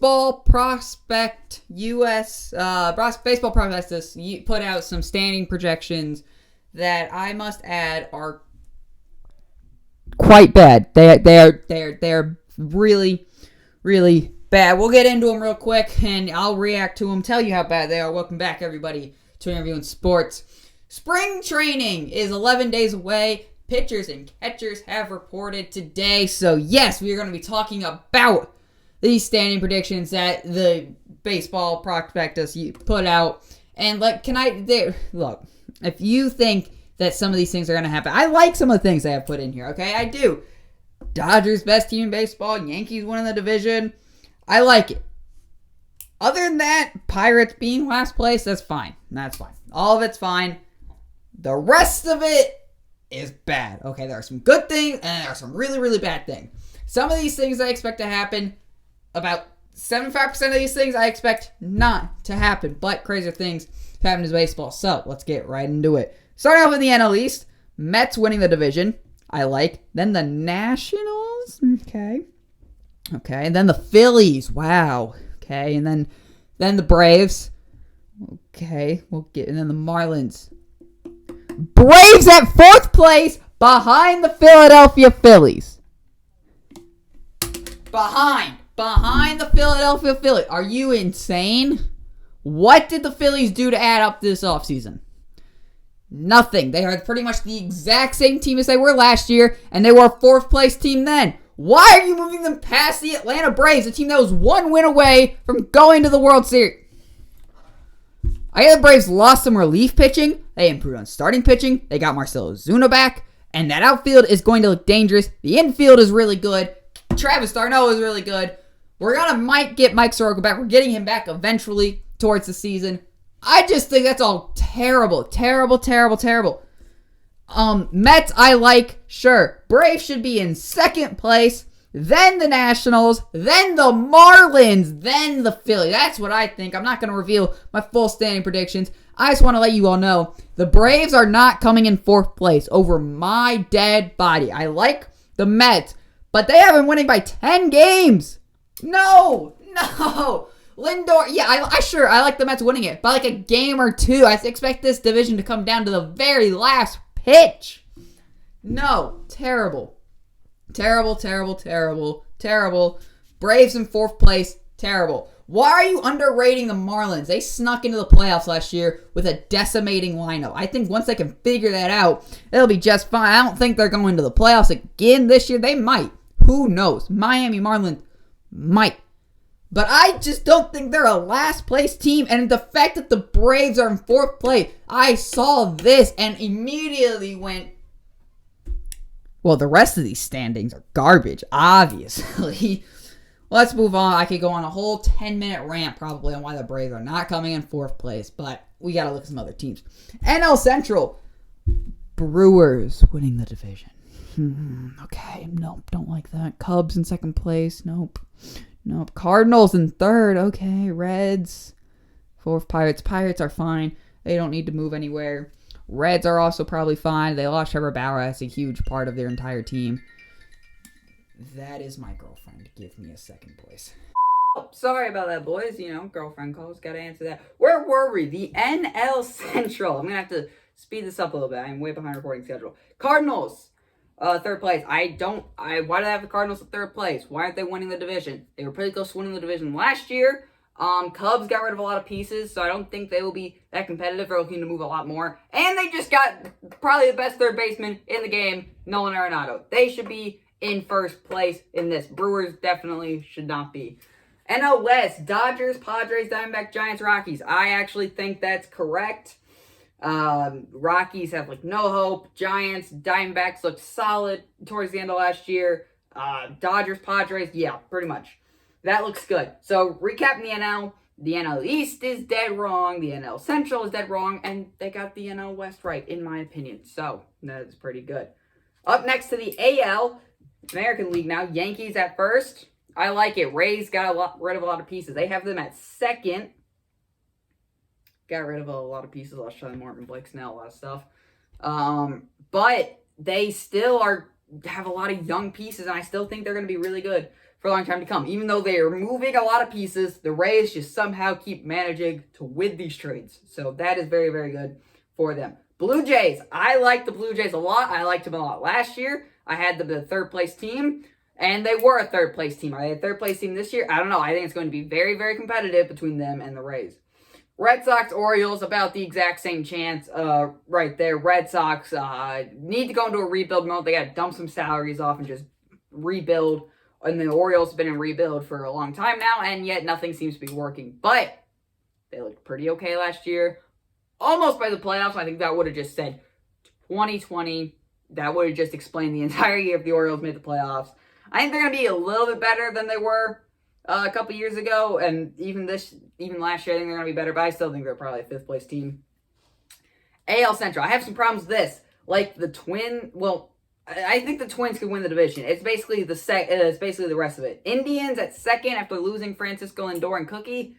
Baseball Prospect US Baseball Prospectus put out some standing projections that I must add are quite bad. They're really, really bad. We'll get into them real quick, and I'll react to them, tell you how bad they are. Welcome back, everybody, to Interviewing Sports. Spring training is 11 days away. Pitchers and catchers have reported today. So, yes, we are going to be talking about these standing predictions that the Baseball Prospectus put out. And look, if you think that some of these things are going to happen, I like some of the things they have put in here, okay? I do. Dodgers, best team in baseball. Yankees winning the division. I like it. Other than that, Pirates being last place, that's fine. That's fine. All of it's fine. The rest of it is bad. Okay, there are some good things, and there are some really, really bad things. Some of these things I expect to happen. About 75% of these things I expect not to happen. But crazier things happen in baseball. So, let's get right into it. Starting off with the NL East. Mets winning the division. I like. Then the Nationals. Okay. And then the Phillies. Wow. Okay. And then the Braves. Okay. And then the Marlins. Braves at 4th place behind the Philadelphia Phillies. Behind the Philadelphia Phillies. Are you insane? What did the Phillies do to add up this offseason? Nothing. They are pretty much the exact same team as they were last year, and they were a 4th place team then. Why are you moving them past the Atlanta Braves, a team that was 1 win away from going to the World Series? I hear the Braves lost some relief pitching. They improved on starting pitching. They got Marcell Ozuna back. And that outfield is going to look dangerous. The infield is really good. Travis d'Arnaud is really good. Might get Mike Soroka back. We're getting him back eventually towards the season. I just think that's all terrible. Terrible. Mets, I like. Sure. Braves should be in 2nd place. Then the Nationals, then the Marlins, then the Phillies. That's what I think. I'm not going to reveal my full standing predictions. I just want to let you all know the Braves are not coming in 4th place over my dead body. I like the Mets, but they have been winning by 10 games. No. Lindor, yeah, I like the Mets winning it by like a game or 2. I expect this division to come down to the very last pitch. No, terrible. Terrible. Braves in 4th place. Terrible. Why are you underrating the Marlins? They snuck into the playoffs last year with a decimating lineup. I think once they can figure that out, it'll be just fine. I don't think they're going to the playoffs again this year. They might. Who knows? Miami Marlins might. But I just don't think they're a last place team. And the fact that the Braves are in 4th place, I saw this and immediately went, well, the rest of these standings are garbage, obviously. Let's move on. I could go on a whole 10-minute rant probably on why the Braves are not coming in 4th place, but we got to look at some other teams. NL Central. Brewers winning the division. Okay, nope, don't like that. Cubs in 2nd place. Nope. Cardinals in 3rd. Okay, Reds. 4th, Pirates. Pirates are fine. They don't need to move anywhere. Reds are also probably fine. They lost Trevor Bauer. That's a huge part of their entire team. That is my girlfriend. Give me a 2nd place. Oh, sorry about that, boys. Girlfriend calls. Got to answer that. Where were we? The NL Central. I'm going to have to speed this up a little bit. I'm way behind recording schedule. Cardinals. 3rd place. Why do I have the Cardinals in 3rd place? Why aren't they winning the division? They were pretty close to winning the division last year. Cubs got rid of a lot of pieces, so I don't think they will be that competitive. They're looking to move a lot more. And they just got probably the best 3rd baseman in the game, Nolan Arenado. They should be in 1st place in this. Brewers definitely should not be. NL West, Dodgers, Padres, Diamondbacks, Giants, Rockies. I actually think that's correct. Rockies have no hope. Giants, Diamondbacks looked solid towards the end of last year. Dodgers, Padres, yeah, pretty much. That looks good. So, recapping the NL. The NL East is dead wrong. The NL Central is dead wrong. And they got the NL West right, in my opinion. So, that is pretty good. Up next to the AL, American League now. Yankees at 1st. I like it. Rays got rid of a lot of pieces. They have them at 2nd. Got rid of a lot of pieces. Lost Charlie Morton, Blake Snell, a lot of stuff. But they still have a lot of young pieces, and I still think they're going to be really good for a long time to come. Even though they are moving a lot of pieces, the Rays just somehow keep managing to win these trades. So that is very, very good for them. Blue Jays. I like the Blue Jays a lot. I liked them a lot last year. I had the third place team, and they were a third place team. Are they a third place team this year? I don't know. I think it's going to be very, very competitive between them and the Rays. Red Sox, Orioles, about the exact same chance right there. Red Sox need to go into a rebuild mode. They got to dump some salaries off and just rebuild. And the Orioles have been in rebuild for a long time now, and yet nothing seems to be working. But they looked pretty okay last year. Almost by the playoffs. I think that would have just said 2020. That would have just explained the entire year if the Orioles made the playoffs. I think they're going to be a little bit better than they were a couple years ago. And even last year, I think they're going to be better. But I still think they're probably a fifth-place team. AL Central. I have some problems with this. Like the I think the Twins could win the division. It's basically the rest of it. Indians at second after losing Francisco Lindor and Cookie.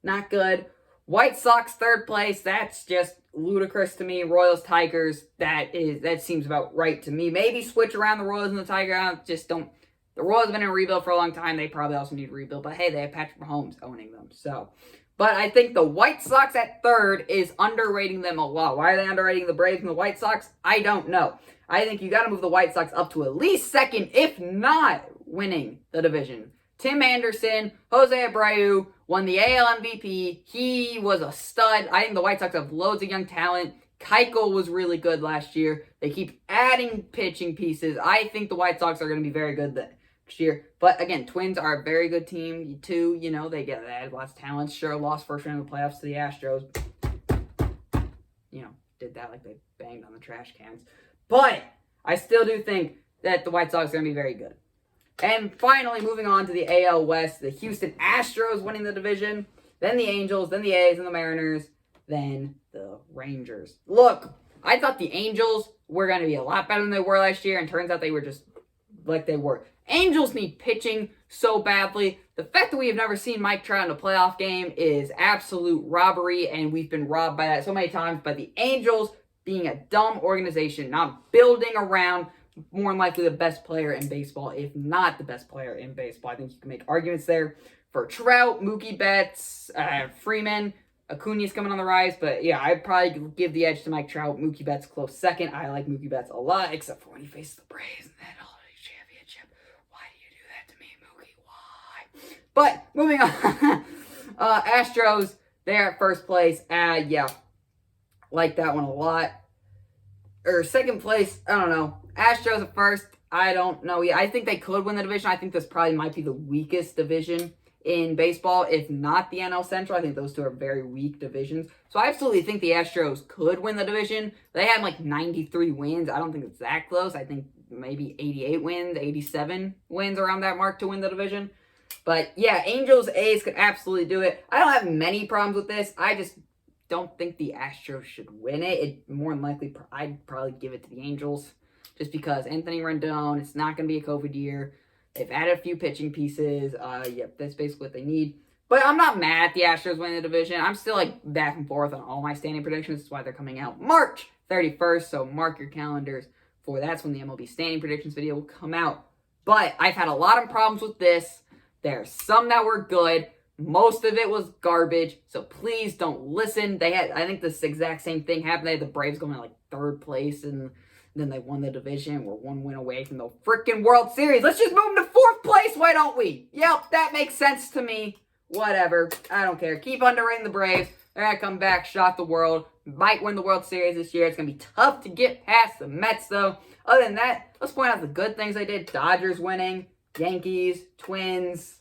Not good. White Sox third place. That's just ludicrous to me. Royals, Tigers. That seems about right to me. Maybe switch around the Royals and the Tigers. The Royals have been in rebuild for a long time. They probably also need to rebuild. But hey, they have Patrick Mahomes owning them. But I think the White Sox at third is underrating them a lot. Why are they underrating the Braves and the White Sox? I don't know. I think you got to move the White Sox up to at least second, if not winning the division. Tim Anderson, Jose Abreu won the AL MVP. He was a stud. I think the White Sox have loads of young talent. Keuchel was really good last year. They keep adding pitching pieces. I think the White Sox are going to be very good next year. But again, Twins are a very good team too. They add lots of talent. Sure, lost first round of the playoffs to the Astros. Did that like they banged on the trash cans. But I still do think that the White Sox are going to be very good. And finally, moving on to the AL West, the Houston Astros winning the division, then the Angels, then the A's and the Mariners, then the Rangers. Look, I thought the Angels were going to be a lot better than they were last year, and turns out they were just like they were. Angels need pitching so badly. The fact that we have never seen Mike Trout in a playoff game is absolute robbery, and we've been robbed by that so many times. But the Angels, being a dumb organization, not building around more than likely the best player in baseball, if not the best player in baseball. I think you can make arguments there for Trout, Mookie Betts, Freeman, Acuna's coming on the rise. But yeah, I'd probably give the edge to Mike Trout. Mookie Betts close second. I like Mookie Betts a lot, except for when he faces the Braves and that holiday championship. Why do you do that to me, Mookie? Why? But moving on, Astros, they're at first place. Yeah, like that one a lot. Or second place, I don't know. Astros at first, I don't know. Yeah, I think they could win the division. I think this probably might be the weakest division in baseball, if not the NL Central. I think those two are very weak divisions. So I absolutely think the Astros could win the division. They had like 93 wins. I don't think it's that close. I think maybe 88 wins, 87 wins around that mark to win the division. But yeah, Angels, A's could absolutely do it. I don't have many problems with this. I just don't think the Astros should win it. More than likely, I'd probably give it to the Angels. Just because Anthony Rendon, it's not going to be a COVID year. They've added a few pitching pieces. Yep, that's basically what they need. But I'm not mad at the Astros winning the division. I'm still back and forth on all my standing predictions. That's why they're coming out March 31st. So mark your calendars for that's when the MLB standing predictions video will come out. But I've had a lot of problems with this. There's some that were good. Most of it was garbage, so please don't listen. I think this exact same thing happened. They had the Braves going to third place, and then they won the division. We're one win away from the freaking World Series. Let's just move them to fourth place, why don't we? Yep, that makes sense to me. Whatever, I don't care. Keep underrating the Braves. They're going to come back, shock the world. Might win the World Series this year. It's going to be tough to get past the Mets, though. Other than that, let's point out the good things they did. Dodgers winning, Yankees, Twins,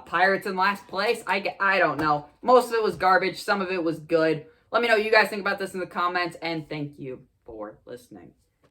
Pirates in last place. I don't know. Most of it was garbage. Some of it was good. Let me know what you guys think about this in the comments, and thank you for listening.